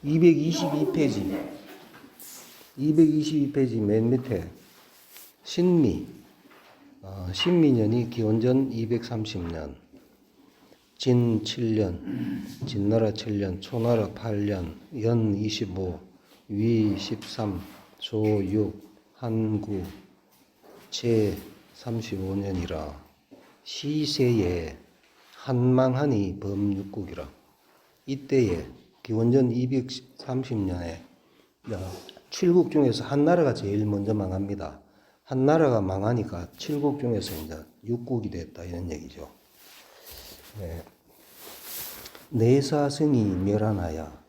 222페이지. 222페이지 맨 밑에 신미. 신미년이 기원전 230년, 진 7년, 진나라 7년, 초나라 8년, 연 25, 위 13, 조 6, 한구, 제 35년이라 시세에 한망하니 범육국이라. 이때에 기원전 230년에 칠국 중에서 한나라가 제일 먼저 망합니다. 한나라가 망하니까 칠국 중에서 이제 육국이 됐다 이런 얘기죠. 네. 내사성이 멸하나야.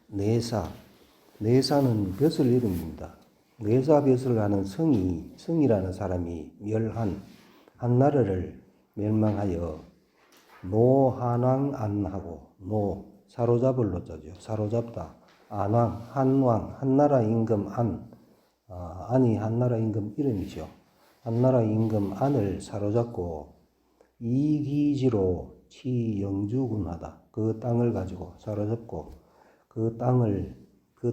내사는 벼슬 이름입니다. 내사벼슬을 하는 성이라는 사람이 멸한 한나라를 멸망하여 노한왕안하고 사로잡을 노자죠. 사로잡다. 안왕, 한왕, 한나라 임금 안이 한나라 임금 이름이죠. 한나라 임금 안을 사로잡고 이기지로 치영주군하다. 그 땅을 가지고 사로잡고 그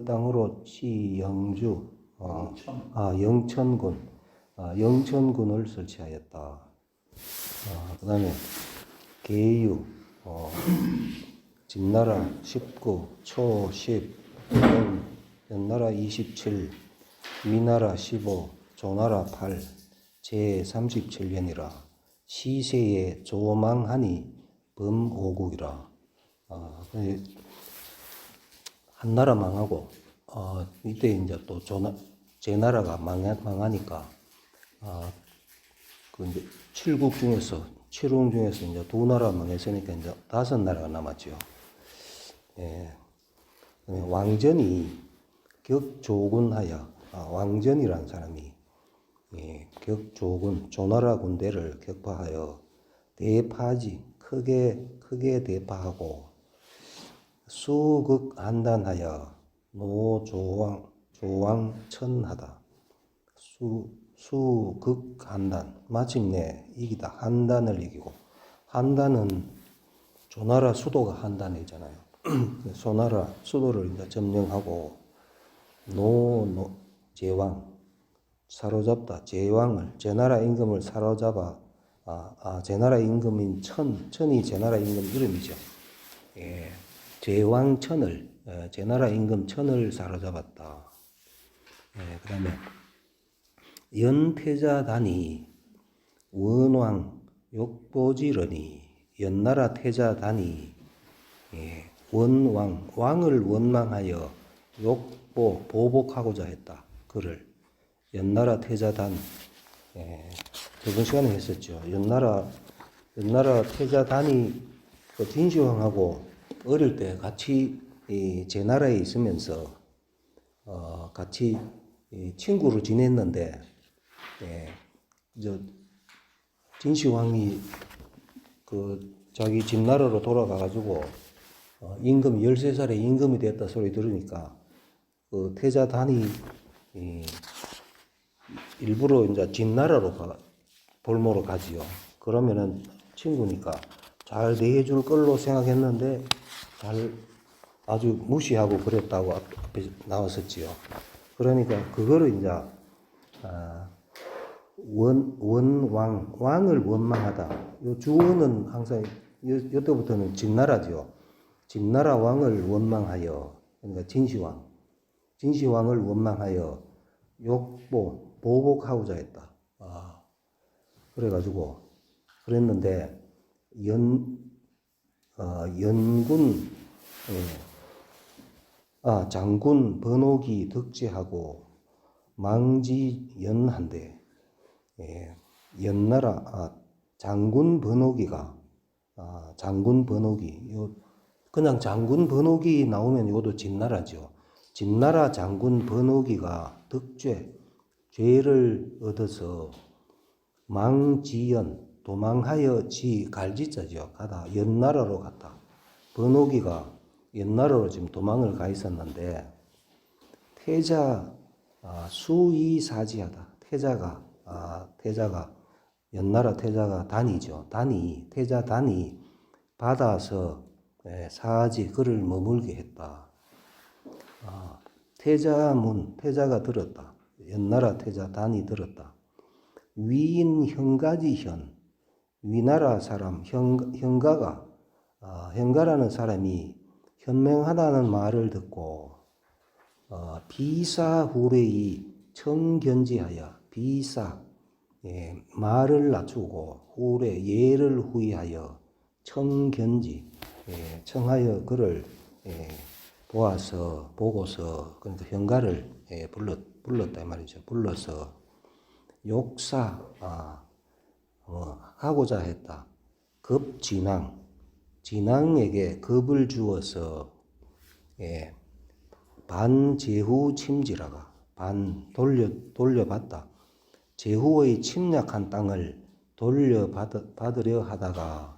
땅으로 치영주 영천군을 설치하였다. 그 다음에 계유 진나라 19, 초 10, 연나라 27, 위나라 15, 조나라 8, 제 37년이라 시세에 조망하니 범오국이라. 한나라 망하고 이때 이제 또 제나라가 망하니까 그 이제 칠국 중에서 이제 두 나라 망했으니까 이제 5나라가 남았죠. 예. 왕전이 격조군하여 왕전이라는 사람이 격조군 조나라 군대를 격파하여 대파지 크게 대파하고 수극한단하여 조왕천하다. 수극한단 마침내 이기다. 한단을 이기고, 한단은 조나라 수도가 한단이잖아요. 조나라 수도를 이제 점령하고 제왕 사로잡다. 제나라 임금을 사로잡아 제나라 임금인 천이 제나라 임금 이름이죠. 예, 제왕천을 제나라 임금 천을 사로잡았다. 예, 그다음에 연태자단이 원왕 욕보지러니 연나라 태자단이 왕을 원망하여 보복하고자 했다. 그를 연나라 태자단 저번 시간에 했었죠. 연나라 태자단이 그 진시황하고 어릴 때 같이 제나라에 있으면서 같이 친구로 지냈는데 진시황이 그 자기 집 나라로 돌아가가지고 임금 13살에 임금이 됐다 소리 들으니까 그 태자단이 일부러 이제 집 나라로 볼모로 가지요. 그러면은 친구니까 잘 대해줄 걸로 생각했는데 아주 무시하고 그랬다고 앞에 나왔었지요. 그러니까 그거를 이제 왕을 원망하다. 요 주어는 항상 이때부터는 진나라죠. 진나라 왕을 원망하여, 그러니까 진시황을 원망하여 보복하고자 했다. 그래가지고 그랬는데 연군 장군 번옥이 득제하고 망지연한데 연나라 장군 번옥이 그냥 장군 번옥이 나오면 이것도 진나라죠. 진나라 장군 번옥이가 죄를 얻어서 도망하여 갈지자죠. 가다 연나라로 갔다. 번옥이가 연나라로 지금 도망을 가 있었는데 수의사지하다. 태자가 연나라 태자가 단이죠. 태자단이 받아서 사지 그를 머물게 했다. 태자문, 태자가 들었다. 연나라 태자 단이 들었다. 위인 현가지현, 위나라 사람 현가가 현가라는 사람이 현명하다는 말을 듣고 비사후레이 청견지하여 비사 말을 낮추고 후레 예를 후이하여 청견지 청하여 그를 보고서 그러니까 현가를 불렀다 이 말이죠. 불러서 욕사 하고자 했다. 진앙에게 겁을 주어서 반제후 침지라가 돌려받다. 제후의 침략한 땅을 돌려받으려 하다가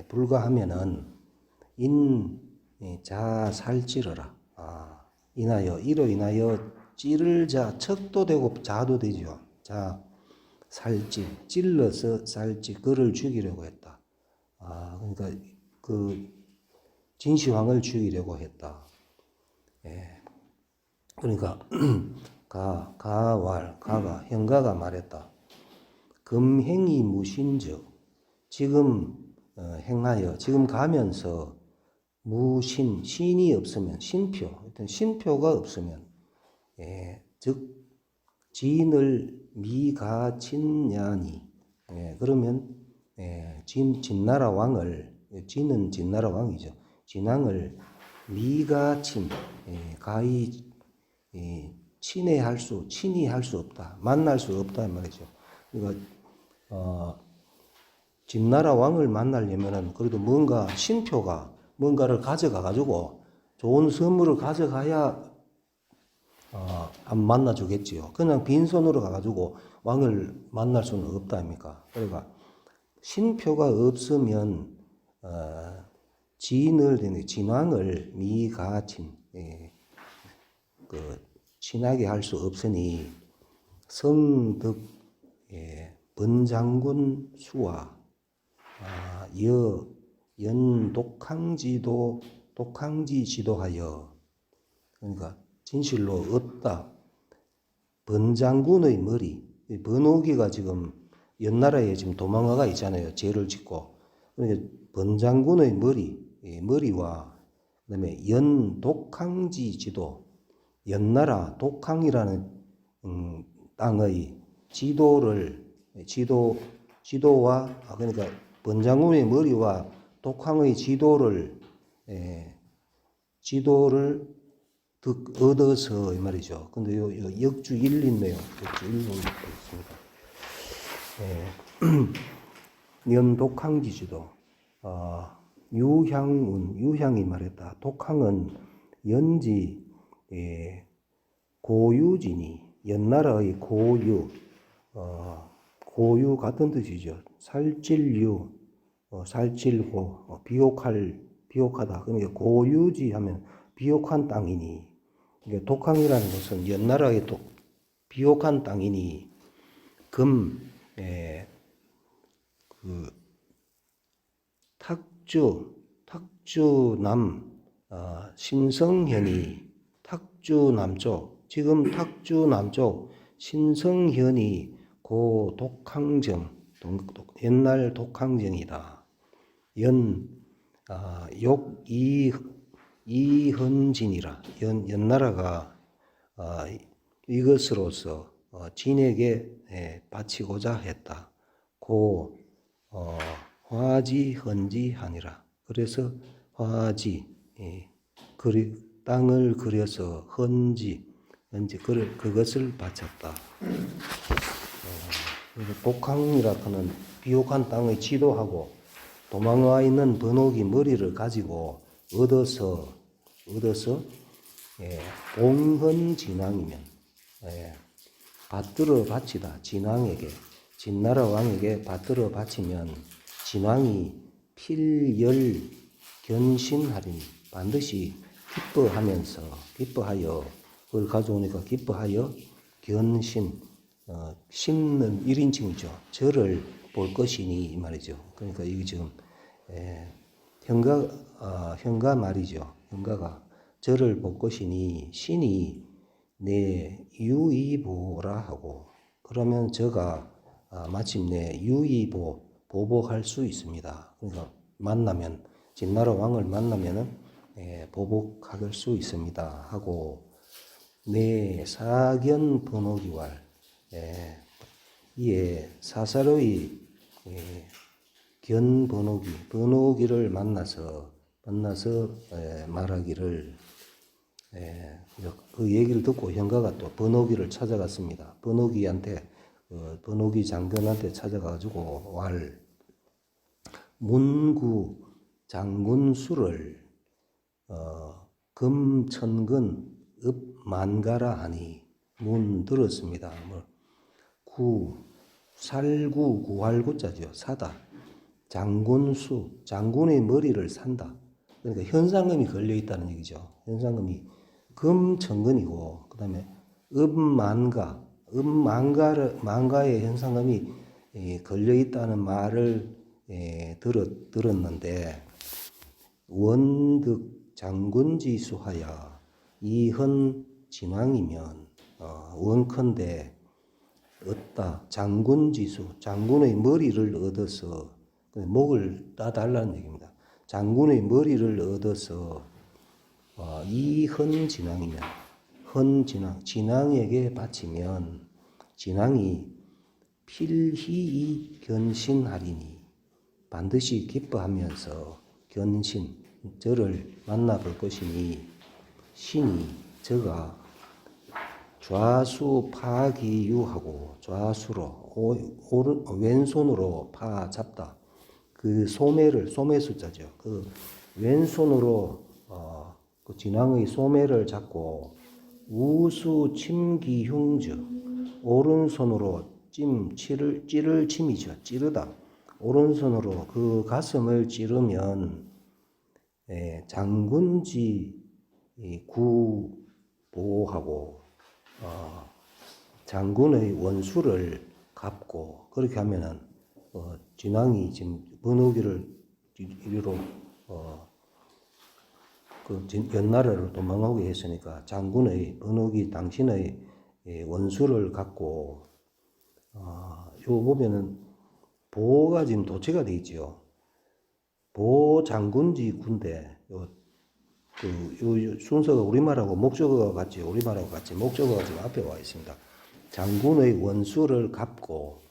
불가하면은 자살찌르라. 이로 인하여 찌를 자 척도 되고 자도 되죠. 찔러서 살찌 그를 죽이려고 했다. 그러니까 그 진시황을 죽이려고 했다. 그러니까 현가가 말했다. 금행이 무신저 지금 행하여 지금 가면서 신이 없으면 신표가 없으면 즉 진을 미가친냐니 그러면 진나라 왕을 진은 진나라 왕이죠. 진왕을 미가친 가히 친이할 수 없다. 만날 수 없다 이 말이죠. 그러니까 진나라 왕을 만나려면은 그래도 뭔가를 가져가 가지고 좋은 선물을 가져가야 안 만나주겠지요. 그냥 빈손으로 가가지고 왕을 만날 수는 없다 아닙니까? 그러니까 신표가 없으면 진왕을 미가친 친하게 할 수 없으니 성득 번장군 수와 독항지 지도하여 그러니까 진실로 없다. 번장군의 머리, 번호기가 지금 연나라에 지금 도망가가 있잖아요. 죄를 짓고. 그러니까 번장군의 머리와 그다음에 독항지 지도, 연나라 독항이라는 땅의 지도와 그러니까 번장군의 머리와 독항의 지도를 얻어서 이 말이죠. 근데 요 역주 1 있네요. 역주 1로 있습니다. 연독항지지도 유향이 말했다. 독항은 연지 고유지니 연나라의 고유 같은 뜻이죠. 살찔고 비옥하다. 그러니까 고유지 하면 비옥한 땅이니 독항이라는 것은 연나라의 비옥한 땅이니 탁주 신성현이 탁주 남쪽 지금 탁주 남쪽 신성현이 고 독항정 옛날 독항정이다. 이헌진이라 연나라가 이것으로서 진에게 바치고자 했다. 화지헌지하니라. 그래서 땅을 그려서 그것을 바쳤다. 독항이라 하는 비옥한 땅의 지도하고 도망와 있는 번호기 머리를 가지고 얻어서 봉헌진왕이면 받들어 바치다. 진나라 왕에게 받들어 바치면 진왕이 필열 견신하리니 반드시 기뻐하여 그걸 가져오니까 기뻐하여 신는 1인칭이죠. 저를 볼 것이니 이 말이죠. 그러니까 이게 지금 현가 말이죠. 현가가 저를 볼 것이니 신이 내 유의보라 하고, 그러면 저가 마침내 유의보 보복할 수 있습니다. 그러니까 만나면 진나라 왕을 만나면은 보복할 수 있습니다 하고, 내 사견 번호기왈, 이에 사사로이 견 번호기를 만나서 말하기를, 그 얘기를 듣고 현가가 또 번호기를 찾아갔습니다. 번호기한테 번호기 장군한테 찾아가지고 문구 장군 수를 금천근 읍만가라 하니, 문 들었습니다. 살구 구할구자죠. 사다. 장군수, 장군의 머리를 산다. 그러니까 현상금이 걸려 있다는 얘기죠. 현상금이 금천근이고, 그 다음에 만가의 현상금이 걸려 있다는 말을 들었는데, 원득 장군지수하야 이헌 진왕이면 원컨대 얻다. 장군지수, 장군의 머리를 얻어서 목을 따달라는 얘기입니다. 장군의 머리를 얻어서 이헌 진왕이면, 헌 진왕에게 바치면 진왕이 필히 견신하리니, 반드시 기뻐하면서 저를 만나볼 것이니, 신이 저가 좌수파기유하고, 좌수로 왼손으로 파 잡다. 그 소매 숫자죠. 그 왼손으로 그 진왕의 소매를 잡고, 우수 침기흉즈, 오른손으로 찌를 침이죠. 찌르다. 오른손으로 그 가슴을 찌르면 장군지 구보하고, 장군의 원수를 갚고, 그렇게 하면은 진왕이 지금 번호기를 이리로 그 연나라로 도망오게 했으니까, 장군의 번호기 당신의 원수를 갚고, 요 보면은 보가 지금 도체가 돼 있지요. 보 장군지 군대, 요 순서가 우리말하고 목적어가 같지, 목적어가 지금 앞에 와 있습니다. 장군의 원수를 갚고,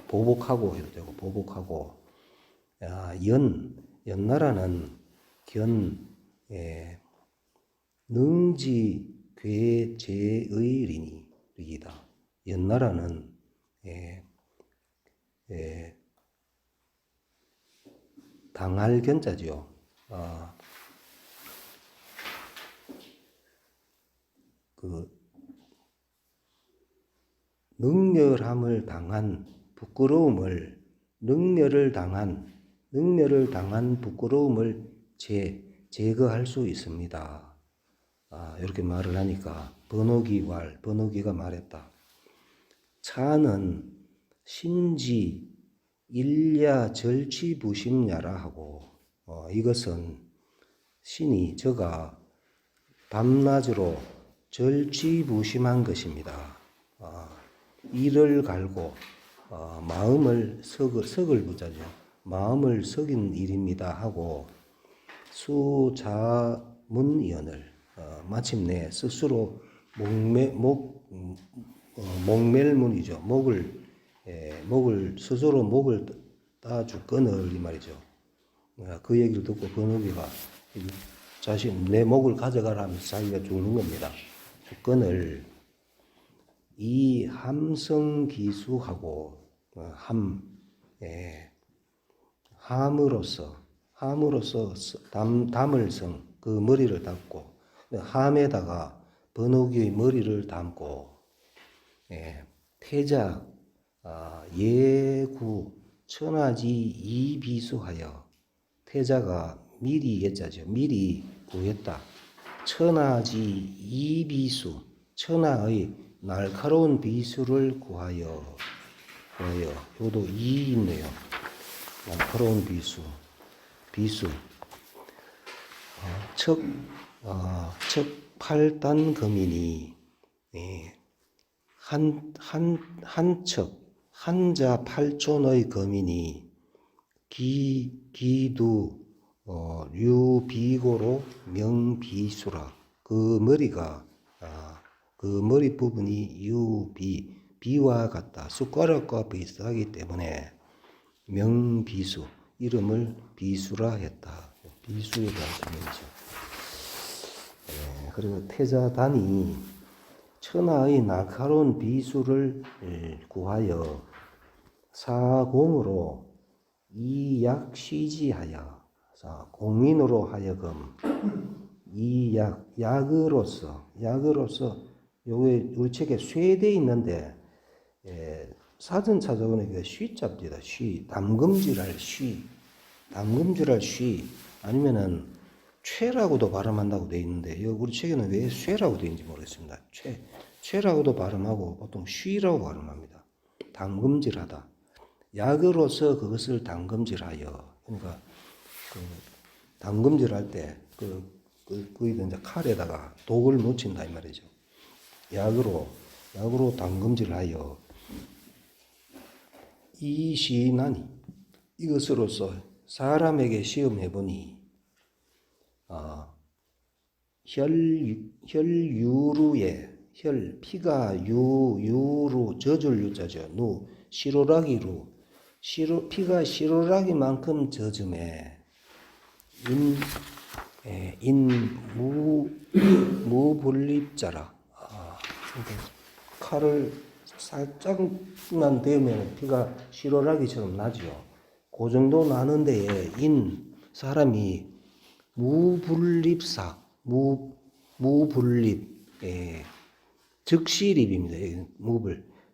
보복하고 해도 되고, 보복하고, 연나라는 능지 괴제의 리이다. 연나라는 당할 견자죠. 그 능렬함을 당한 능렬을 당한 부끄러움을 제거할 수 있습니다. 이렇게 말을 하니까 번호기가 말했다. 차는 신지 일야 절치부심야라 하고, 이것은 신이 저가 밤낮으로 절치부심한 것입니다. 이를 갈고 마음을 석을 부자죠. 마음을 석인 일입니다 하고, 수자문연을 마침내 스스로 목멜문이죠. 스스로 목을 따주거늘 이 말이죠. 그 얘기를 듣고 번호기가 내 목을 가져가라 하면서 자기가 죽는 겁니다. 주건을 이 함성기수하고, 함으로써 담을성, 그 머리를 담고, 함에다가 번호기의 머리를 담고, 태자 예구 천하지 이비수하여, 태자가 미리 예자죠. 미리 구했다. 천하지 이비수, 천하의 날카로운 비수를 구하여. 요도 이 있네요. 날카로운 비수. 척 첫 팔단 거민이 한척 한자 팔촌의 거민이 기두 류비고로 명비수라. 그 머리가 그 머리 부분이 비와 같다. 숟가락과 비슷하기 때문에 명비수, 이름을 비수라 했다. 비수에 대한 설명이죠. 그리고 태자단이 천하의 날카로운 비수를 구하여 사공으로 이약시지하여, 공인으로 하여금 약으로서 요게 우리 책에 쇠돼 있는데 사전 찾아보니까 쉬자입니다. 담금질할 쉬 아니면은 최라고도 발음한다고 돼 있는데 우리 책에는 왜 쇠라고 돼 있는지 모르겠습니다. 최라고도 발음하고 보통 쉬라고 발음합니다. 담금질하다. 약으로서 그것을 담금질하여. 그러니까 담금질할 때 거기다 이제 칼에다가 독을 묻힌다 이 말이죠. 약으로 담금질하여 이 시인하니 이것으로서 사람에게 시험해보니 혈유루에 피가 유루 젖을 유자죠. 시로라기루 피가 시로라기만큼 젖음에 무불립자라. 칼을 살짝만 대면 피가 시로라기처럼 나죠. 그 정도 나는 데에 사람이 무불립 즉시립입니다.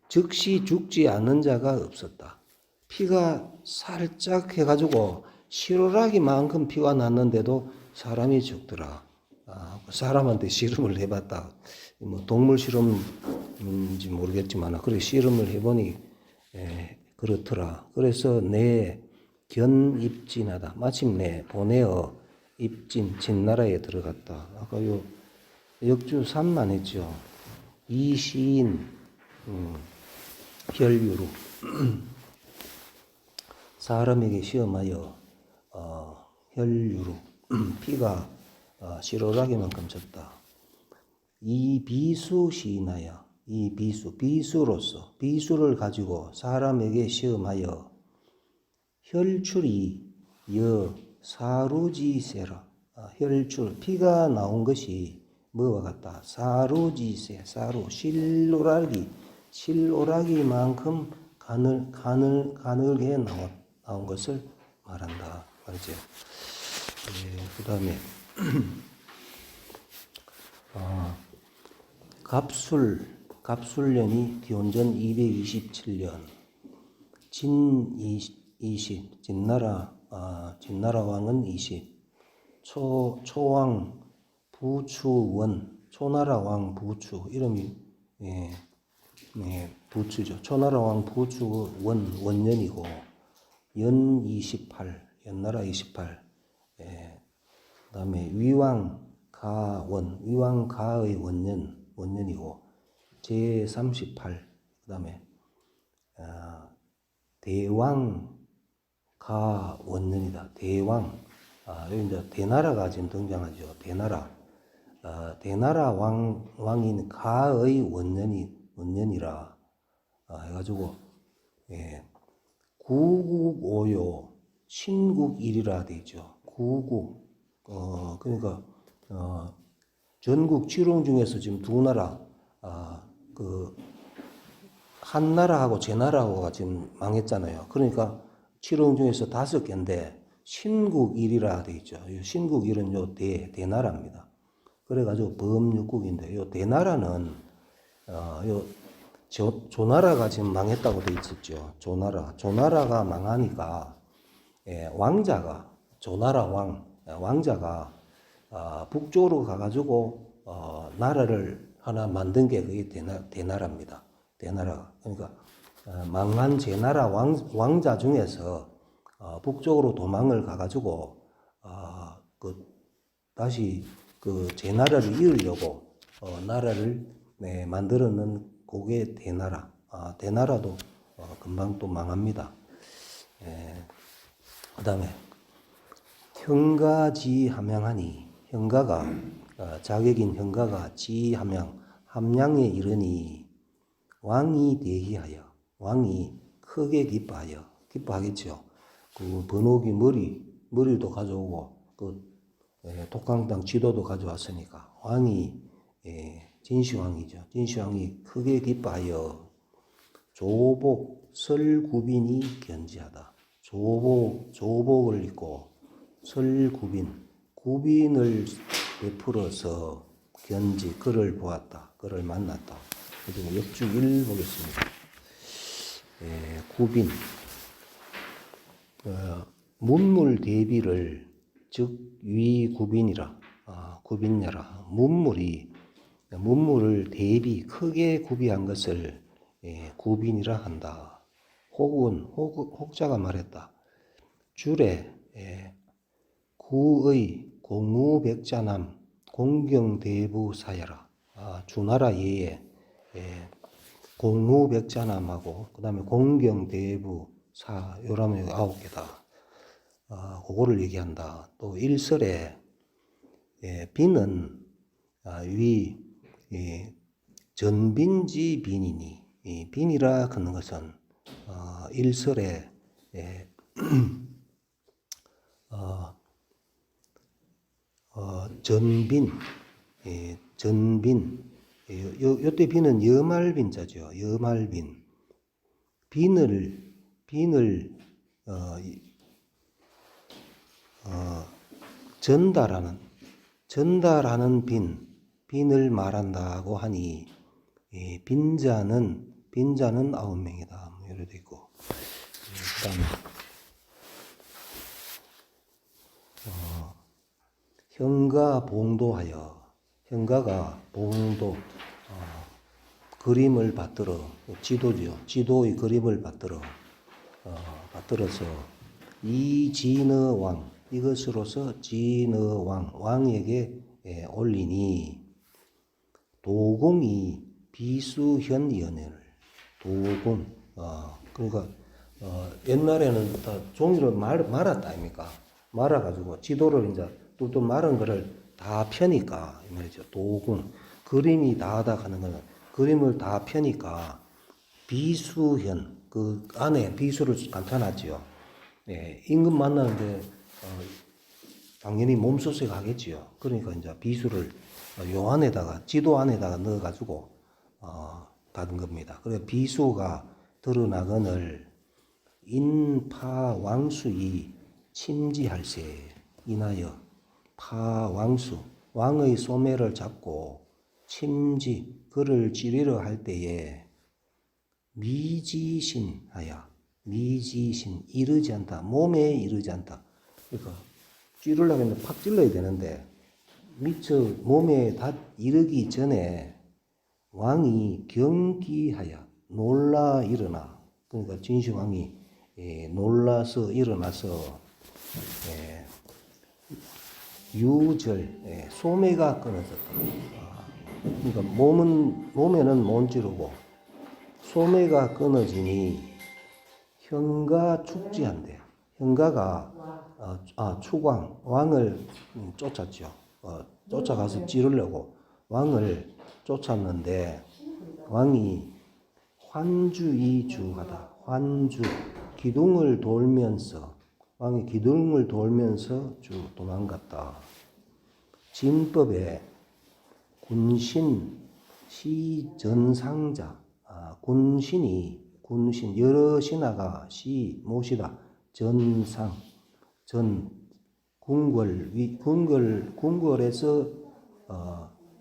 즉시 죽지 않는 자가 없었다. 피가 살짝 해가지고 시로라기만큼 피가 났는데도 사람이 죽더라. 사람한테 실험을 해봤다. 뭐 동물 실험인지 모르겠지만 그래 실험을 해보니 그렇더라. 그래서 내 견입진하다. 마침내 보내어 입진 진나라에 들어갔다. 아까 요 역주 3만 했죠. 이 시인 혈유로 사람에게 시험하여 혈유로 피가 시로라기만큼 졌다. 이 비수 시인하여 이 비수로서 비수를 가지고 사람에게 시험하여 혈출이 사루지세라. 혈출 피가 나온 것이 뭐와 같다. 사루지세 실오라기만큼 가늘게 나온 것을 말한다 말이죠. 그 다음에 갑술년이 기원전 227년 진나라 왕은 20 초왕 부추원 초나라 왕 부추 이름이 부추죠. 초나라 왕 부추 원년이고 연 28 연나라 28 그다음에 위왕 가의 원년이고 제 38 그다음에 대왕 가 원년이다. 대왕 여기 이제 대나라가 지금 등장하죠. 대나라 왕인 가의 원년이라 해가지고 구국오요 신국일이라 되죠. 구국 그러니까 전국 칠홍 중에서 지금 두 나라 한나라하고 제나라하고가 지금 망했잖아요. 그러니까 칠홍 중에서 5개인데 신국일이라 돼 있죠. 신국일은 요 대나라입니다. 그래가지고 범육국인데 요 대나라는 요 조나라가 지금 망했다고 돼 있었죠. 조나라가 망하니까 왕자가 조나라 왕자가 북쪽으로 가가지고 나라를 하나 만든 게 그게 대나라입니다. 대나라가 그러니까 망한 제나라 왕자 중에서 북쪽으로 도망을 가가지고 다시 그 제 나라를 이으려고 나라를 만들어 놓은 그게 대나라. 대나라도 금방 또 망합니다. 그 다음에 형가지함양하니 형가가 자객인 형가가 지함양 함양에 이르니 왕이 대희하여 왕이 크게 기뻐하겠죠. 그 번호기 머리도 가져오고 그 독강당 지도도 가져왔으니까 왕이 진시황이죠. 진시황이 크게 기뻐하여 조복 설구빈이 견지하다. 조복을 입고 구빈을 베풀어서 견지 그를 보았다. 그를 만났다. 그리고 역주 1 보겠습니다. 구빈 문물 대비를 즉 위구빈이라 구빈야라 문물을 대비 크게 구비한 것을 구빈이라 한다. 혹자가 말했다. 줄에 구의 공우백자남 공경대부사야라. 주나라 예에 공우백자남하고 그 다음에 공경대부사 요라면 9개다. 그거를 얘기한다. 또 일설에 비는 위 전빈지 빈이니 빈이라 하는 것은 일설에 전빈 요때 빈은 여말빈자죠. 여말빈 빈을 전달하는 빈을 말한다고 하니 빈자는 9명이다. 뭐 이렇게 있고 그다음에 형가 봉도하여 형가가 봉도 그림을 받들어 지도죠. 지도의 그림을 받들어서 이진의 왕 이것으로서 진의 왕에게 올리니 도공이 비수현 연애를 도공 그러니까 옛날에는 다 종이를 말았다 아닙니까? 말아가지고 지도를 이제 또 말은 거를 다 펴니까 이 말이죠. 도공 그림이 다하다 하는 거는 그림을 다 펴니까 비수현 그 안에 비수를 감탄하지요. 임금 만나는데 당연히 몸소스 가겠지요. 그러니까 이제 비수를 요 안에다가 지도 안에다가 넣어가지고 가는 겁니다. 그래 비수가 드러나거늘 인파왕수이 침지할세 인하여 파왕수 왕의 소매를 잡고 침지 그를 찌르려 할 때에 미지신하여 미지신 이르지 않다. 몸에 이르지 않다. 그러니까 찌르려고 했는데 팍 찔러야 되는데 미처 몸에 다 이르기 전에 왕이 경기하여 놀라 일어나. 그러니까 진시황이 놀라서 일어나서 유절 소매가 끊어졌다. 그러니까 몸에는 못 찌르고 소매가 끊어지니 형가 축지한대. 형가가 추광 왕을 쫓았죠. 쫓아가서 찌르려고 왕을 쫓았는데 왕이 환주이 주하다. 환주 기둥을 돌면서 왕이 기둥을 돌면서 도망갔다. 진법에 군신 시전상자 군신 여러 신하가 모시다 전상 궁궐에서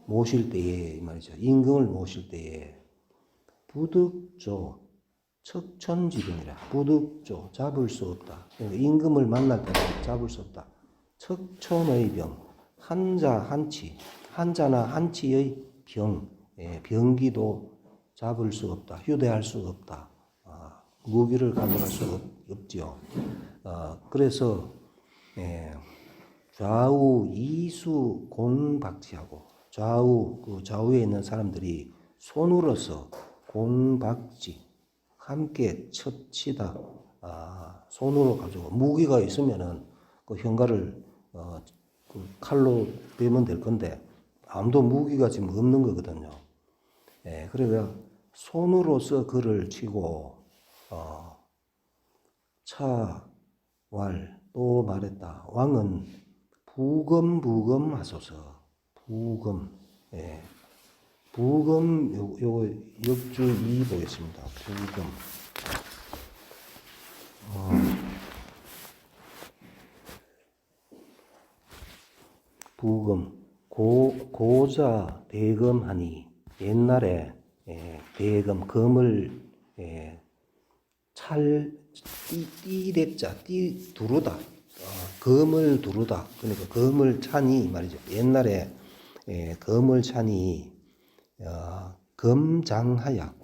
모실 때에 말이죠. 임금을 모실 때에 부득조 척천지병이라 부득조 잡을 수 없다. 그러니까 임금을 만날 때는 잡을 수 없다. 척천의 병 한자 한치 한자나 한치의 병기도 잡을 수 없다. 휴대할 수 없다. 무기를 가져갈 수 없지요. 그래서 좌우 이수 공박지하고 좌우 그 좌우에 있는 사람들이 손으로서 공박지 함께 첩치다. 손으로 가지고 무기가 있으면은 그 현가를 그 칼로 베면 될 건데 아무도 무기가 지금 없는 거거든요. 예, 그러니까 손으로서 그를 치고 차왈 또 말했다. 왕은 부검하소서. 부검. 예. 부검 요거 역주 2 보겠습니다. 부검. 부검. 고자 대검하니 옛날에 대검 검을 띠대자 두르다 검을 두르다 그러니까 검을 차니 말이죠. 옛날에 검을 차니 검장하야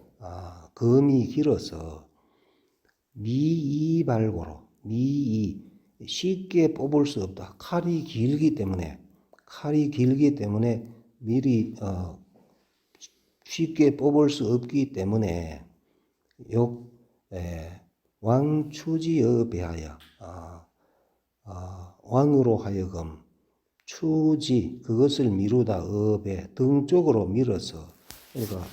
검이 길어서 미이발고로 미이 쉽게 뽑을 수 없다. 칼이 길기 때문에 미리 쉽게 뽑을 수 없기 때문에 왕추지에 배하여 왕으로 하여금 추지 그것을 미루다 업에 등 쪽으로 밀어서 그러니까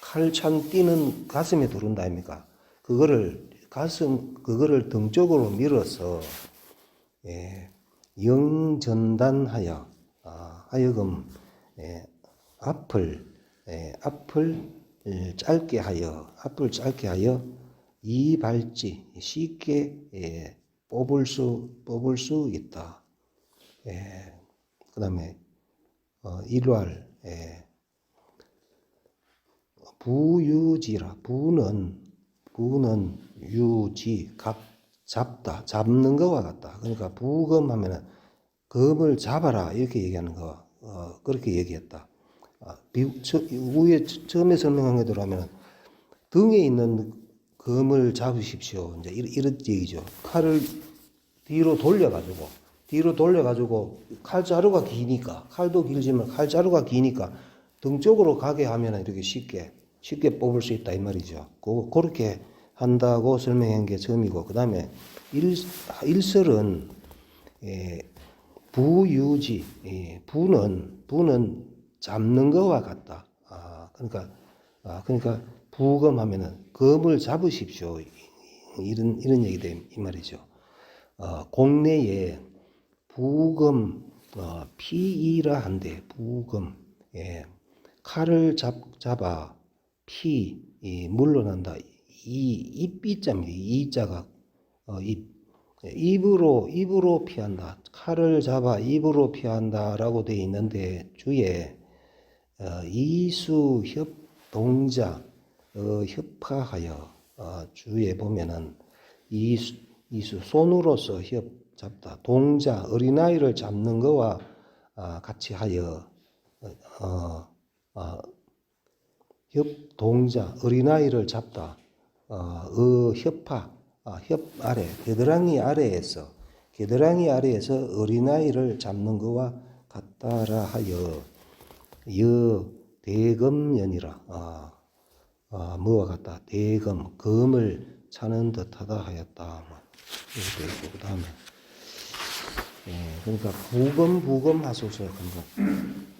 칼찬 띠는 가슴에 두른다 아닙니까? 그거를 등 쪽으로 밀어서 영전단하여 하여금 앞을 짧게 하여 이발지 쉽게 뽑을 수 있다. 그다음에 일왈 부유지라 부는 유지 잡다 잡는 것과 같다. 그러니까 부검하면은 검을 잡아라 이렇게 얘기하는 거 그렇게 얘기했다. 위에 처음에 설명한 것대로 하면 등에 있는 검을 잡으십시오. 이제 이런 얘기죠. 칼을 뒤로 돌려가지고 칼자루가 기니까 칼도 길지만 칼자루가 기니까 등 쪽으로 가게 하면 이렇게 쉽게 뽑을 수 있다 이 말이죠. 그렇게 한다고 설명한 게 처음이고 그 다음에 일설은 부유지 부는 잡는 것과 같다. 그러니까 부검하면은 검을 잡으십시오. 이런 얘기 돼 이 말이죠. 공내에 부검 피이라 한데 부검 칼을 잡아 피 물러난다. 입자입니다. 이자가 입으로 피한다. 칼을 잡아 입으로 피한다라고 되어 있는데 주에 이수협 동자 협파하여 주에 보면은 이수 손으로서 협 잡다. 동자 어린아이를 잡는 거와 같이 하여 협동자 어린아이를 잡다. 협파 협 아래 겨드랑이 아래에서 어린아이를 잡는 것과 같다라 하여 대검연이라 뭐와 같다. 대검 검을 차는 듯하다 하였다. 이렇게 있고 그다음에 그러니까 부검하소서. 그러니까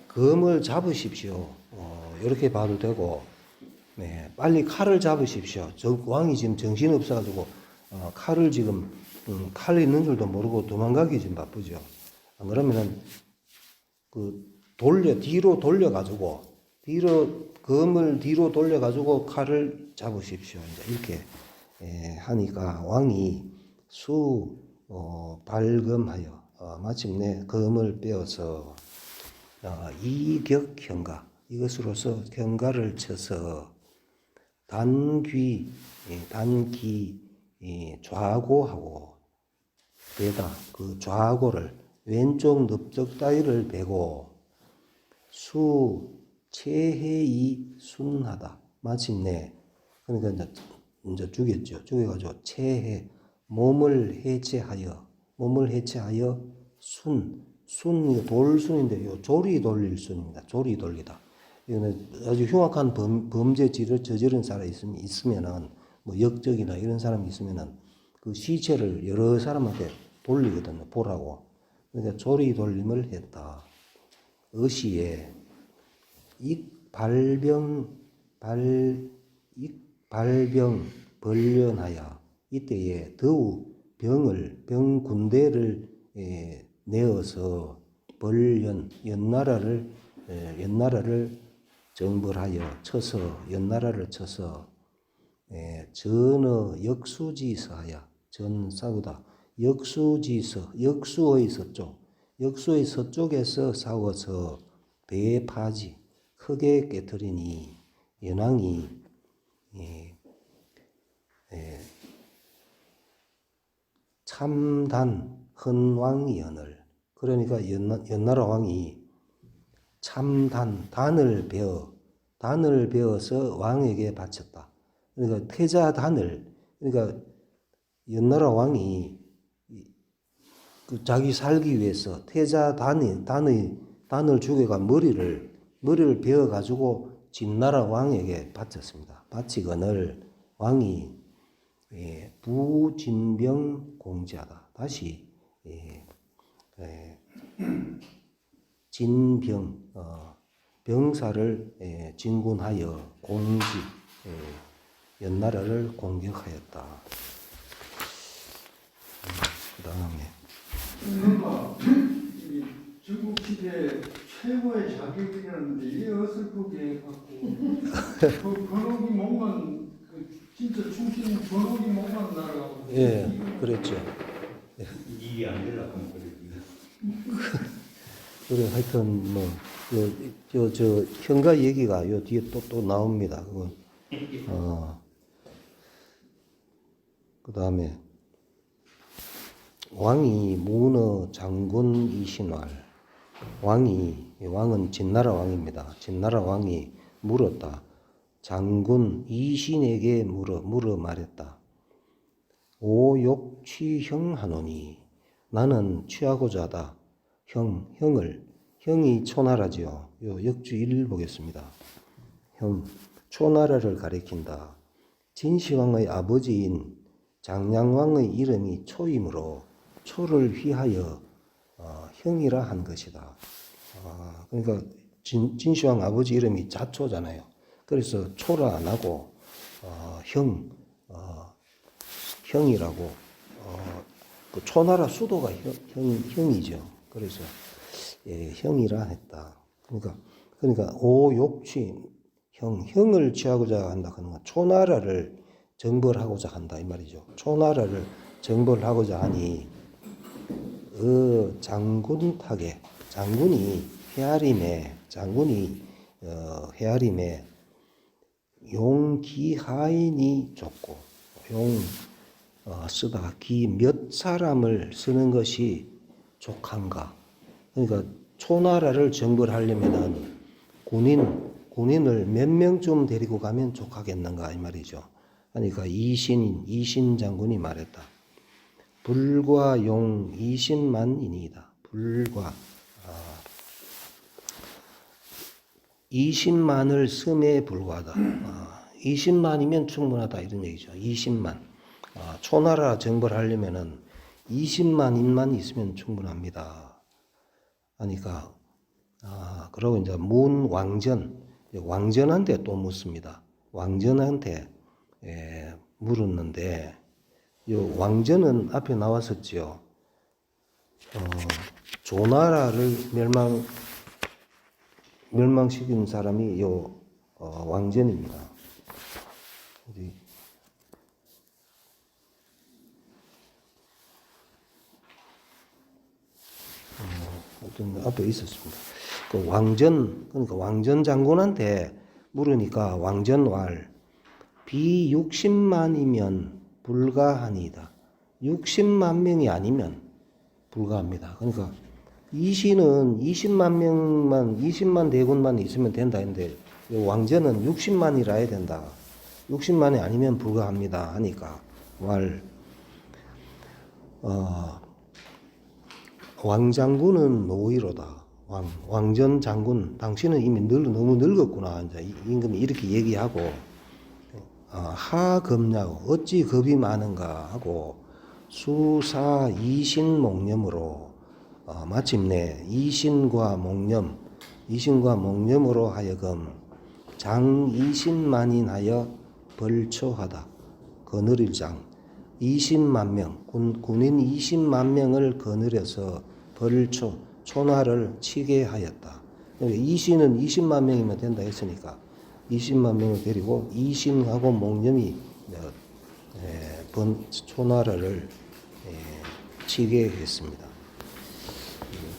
검을 잡으십시오. 이렇게 봐도 되고 빨리 칼을 잡으십시오. 왕이 지금 정신이 없어가지고 칼을 지금 칼이 있는 줄도 모르고 도망가기 지금 바쁘죠. 그러면은 뒤로 돌려가지고 검을 뒤로 돌려가지고 칼을 잡으십시오. 이제 이렇게 하니까 왕이 발검하여 마침내 검을 빼어서 이격현가 이것으로서 현가를 쳐서 단기 좌고하고 베다 그 좌고를 왼쪽 넓적 따위를 베고 체해이 순하다. 마침내 그러니까 이제 죽였죠. 죽여가지고 체해 몸을 해체하여 몸을 해체하여 순 돌순인데 요 조리 돌릴 순입니다. 조리 돌리다. 이거는 아주 흉악한 범죄지를 저지른 사람이 있으면은 뭐 역적이나 이런 사람이 있으면은 그 시체를 여러 사람한테 돌리거든요. 보라고. 그러니까 조리 돌림을 했다. 어시에 발병 벌련하여 이때에 더욱 병 군대를 내어서 연나라를 정벌하여 쳐서 연나라를 쳐서 전어 역수지서하여 전 싸우다 역수의 서쪽에서 싸워서 대파지 크게 깨뜨리니 연왕이 참단 헌왕연을 그러니까 연나라 왕이 참단 단을 베어서 왕에게 바쳤다. 그러니까 태자단을 그러니까 연나라 왕이 그 자기 살기 위해서 태자단을 죽여가 머리를 베어 가지고 진나라 왕에게 바쳤습니다. 바치거늘 왕이 부진병 공지하다. 다시 진병 병사를 진군하여 연나라를 공격하였다. 그 다음에 중국 시대 최고의 자격이라는데 이게 어설프게 갖고 그 번호기 몸만 진짜 충신 번호기 몸만 날아가고 예 그랬죠. 일이 안 되려고 하면 그래 하여튼 뭐 저 현가 얘기가 요 뒤에 또 나옵니다. 그건 그 다음에 왕이 문어 장군 이신왈 왕은 진나라 왕입니다. 진나라 왕이 물었다. 장군 이신에게 물어 말했다. 오욕 취형하노니 나는 취하고자 하다. 형이 초나라지요. 요 역주 1 보겠습니다. 초나라를 가리킨다. 진시황의 아버지인 장량왕의 이름이 초이므로 초를 휘하여 형이라 한 것이다. 그러니까 진시황 아버지 이름이 자초잖아요. 그래서 초라 안 하고 형이라고 그 초나라 수도가 형이죠. 그래서 형이라 했다. 그러니까 오욕취 형을 취하고자 한다 하는 건 초나라를 정벌하고자 한다 이 말이죠. 초나라를 정벌하고자 하니 장군이 헤아림에 용기하인이 좋고 쓰다 기 몇 사람을 쓰는 것이 족한가. 그러니까 초나라를 정벌하려면은 군인을 몇 명쯤 데리고 가면 족하겠는가 이 말이죠. 그러니까 이신 장군이 말했다. 불과 용 20만이니이다. 불과 20만을 섬에 불과하다. 20만이면 충분하다 이런 얘기죠. 20만. 초나라 정벌하려면은 20만인만 있으면 충분합니다. 하니까 그러고 이제 왕전한테 또 묻습니다. 왕전한테 물었는데 요 왕전은 앞에 나왔었지요. 조나라를 멸망시킨 사람이 요 왕전입니다. 어디 어떤 앞에 있었습니다. 그 그러니까 왕전 장군한테 물으니까 왕전왈 비 60만이면 불가하니이다. 60만 명이 아니면 불가합니다. 그러니까 이신은 20만 대군만 있으면 된다 했는데 왕전은 60만이라 해야 된다. 60만이 아니면 불가합니다 하니까 왕장군은 노이로다. 왕전 장군, 당신은 이미 너무 늙었구나. 이제 임금이 이렇게 얘기하고, 하 겁냐고, 어찌 겁이 많은가 하고, 수사 이신목념으로, 마침내 이신과 목념으로 하여금 장20만인하여 벌초하다. 거느릴 장 20만 명, 군인 20만 명을 거느려서 초나를 치게 하였다. 그러니까 이신은 20만 명이면 된다 했으니까 20만 명을 데리고 이신하고 목념이 초나라를 치게 했습니다.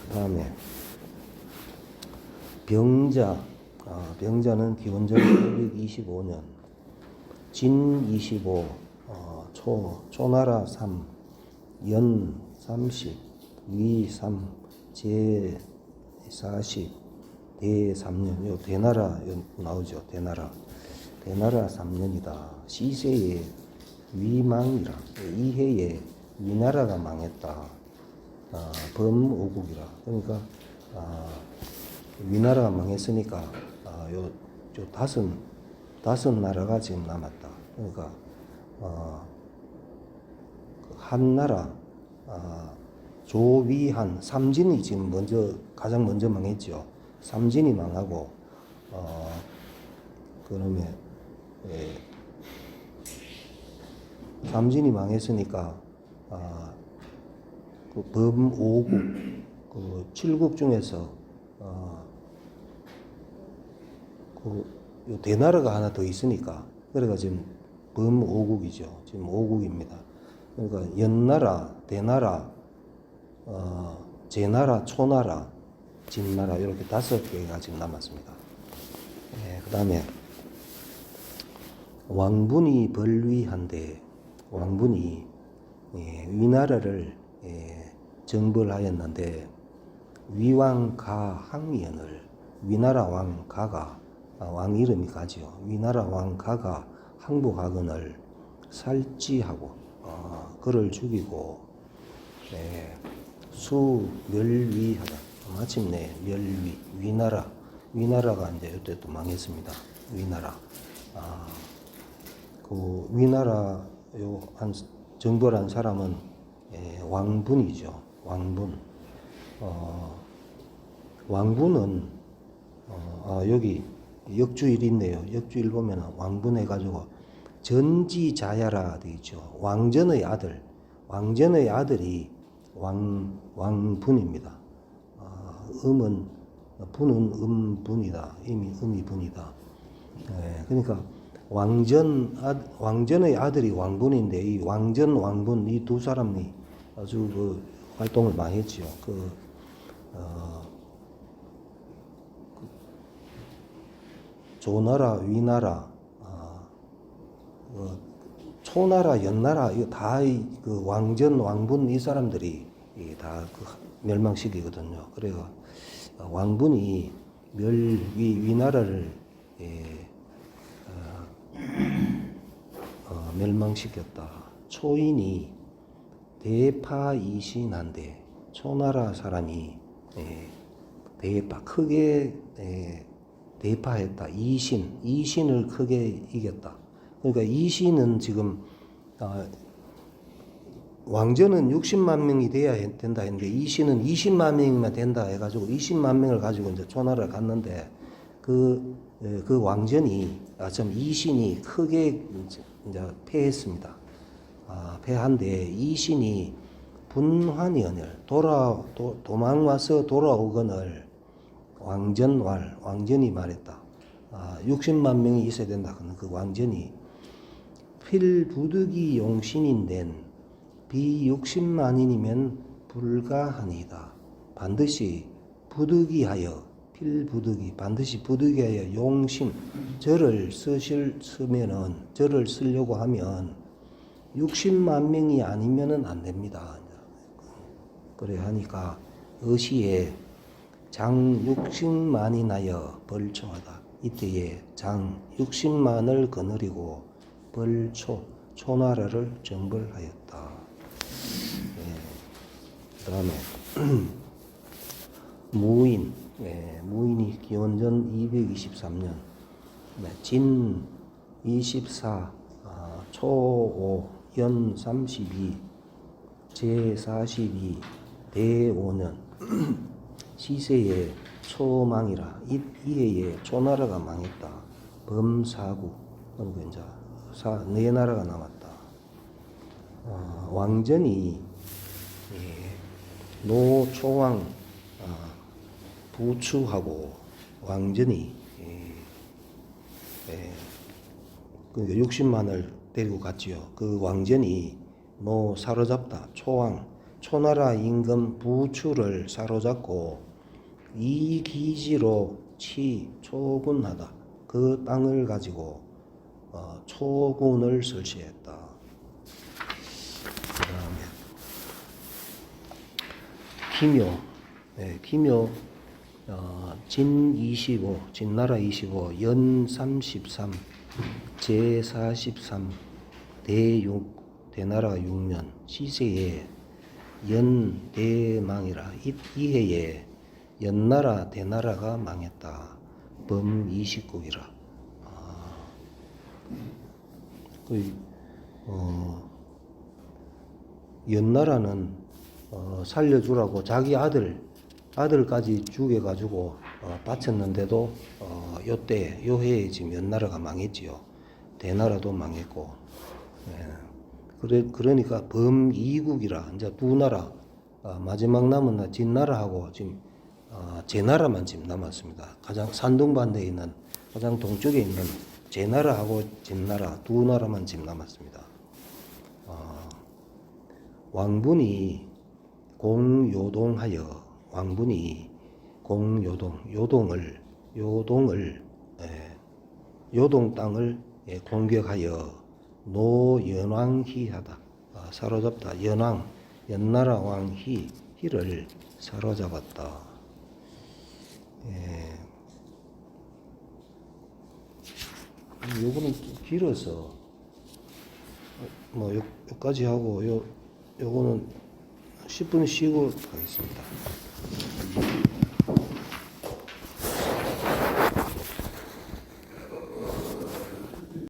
그 다음에 병자는 기원전 825년 진 25, 초나라 3, 연 30, 위 3, 제 40, 대 3년. 요 대나라 나오죠. 대나라 3년이다. 시세에 위망이라. 이해에 위나라가 망했다. 범오국이라. 그러니까 위나라가 망했으니까 요 다섯 나라가 지금 남았다. 그러니까 한나라 조위한 삼진이 지금 가장 먼저 망했죠. 삼진이 망하고 그러면 삼진이 망했으니까 그 범오국 그 7국 중에서 요 대나라가 하나 더 있으니까 그래가 지금 범오국이죠. 지금 5국입니다. 그러니까 연나라, 대나라, 제나라, 초나라, 진나라 이렇게 5개가 지금 남았습니다. 그 다음에 왕분이 벌위한데 왕분이 위나라를 정벌하였는데 위왕가 항연을 위나라 왕 가가 왕 이름이 가지요. 위나라 왕 가가 항복하거늘 살찌하고 그를 죽이고 수멸위하다. 마침내 위나라가 이제 이때 또 망했습니다. 위나라. 그 위나라 한 정벌한 사람은 왕분이죠. 왕분. 왕분은 여기 역주일 있네요. 역주일 보면 왕분 해가지고 전지자야라 되어 있죠. 왕전의 아들이 왕분입니다. 분은 음분이다. 음이 분이다. 그러니까 왕전의 아들이 왕분인데 이 왕전 왕분 이 두 사람이 아주 그 활동을 많이 했죠. 조나라, 위나라, 초나라, 연나라 이거 다 그 왕전 왕분 이 사람들이 다 그 멸망시키거든요. 그래가 왕분이 위나라를 멸망시켰다. 초인이 대파이신한데 초나라 사람이 크게 대파했다. 이신을 크게 이겼다. 그러니까 이신은 지금 왕전은 60만 명이 돼야 된다 했는데 이신은 20만 명이면 된다 해가지고 20만 명을 가지고 이제 초나라를 갔는데 그 왕전이 이신이 크게 이제 패했습니다. 패한데 이신이 분환연을 도망와서 돌아오거늘 왕전이 말했다. 60만 명이 있어야 된다. 그 왕전이 필부득이 용신인된 비60만인이면 불가하니이다. 반드시 부득이하여 반드시 부득이하여 용신 절을 쓰려고 하면 60만 명이 아니면은 안 됩니다. 그래 하니까 어시에 장 60만이나여 벌초하다. 이때에 장 60만을 거느리고 초나라를 정벌하였다. 그 다음에 무인, 무인이 기원전 223년, 진 24, 초 5, 연 32, 제 42, 대 5년, 시세에 초망이라 이해에 초나라가 망했다. 범사구, 그리고 이제 네 나라가 남았다. 왕전이 노초왕 부추하고 왕전이 그러니까 60만을 데리고 갔지요. 그 왕전이 사로잡다. 초나라 임금 부추를 사로잡고 이 기지로 초군하다. 그 땅을 가지고 초군을 설치했다. 그 다음에 기묘 진 25, 진나라 25, 연 33, 제 43, 대 6, 대나라 6년, 시세에 연 대망이라 이해에 연나라 대나라가 망했다. 범 29이라. 연나라는 살려주라고 자기 아들까지 죽여가지고 바쳤는데도 요 해에 지금 연나라가 망했지요. 대나라도 망했고, 그러니까 범이국이라 이제 두 나라 마지막 남은 나 진나라하고 지금 제나라만 지금 남았습니다. 가장 산둥반대에 있는 가장 동쪽에 있는 제나라하고 진나라 두 나라만 지금 남았습니다. 왕분이 공요동하여 요동 땅을 공격하여 노연왕희하다. 사로잡다. 연나라 왕 희를 사로잡았다. 요거는 길어서 여기까지 하고 요거는 10분 쉬고 가겠습니다.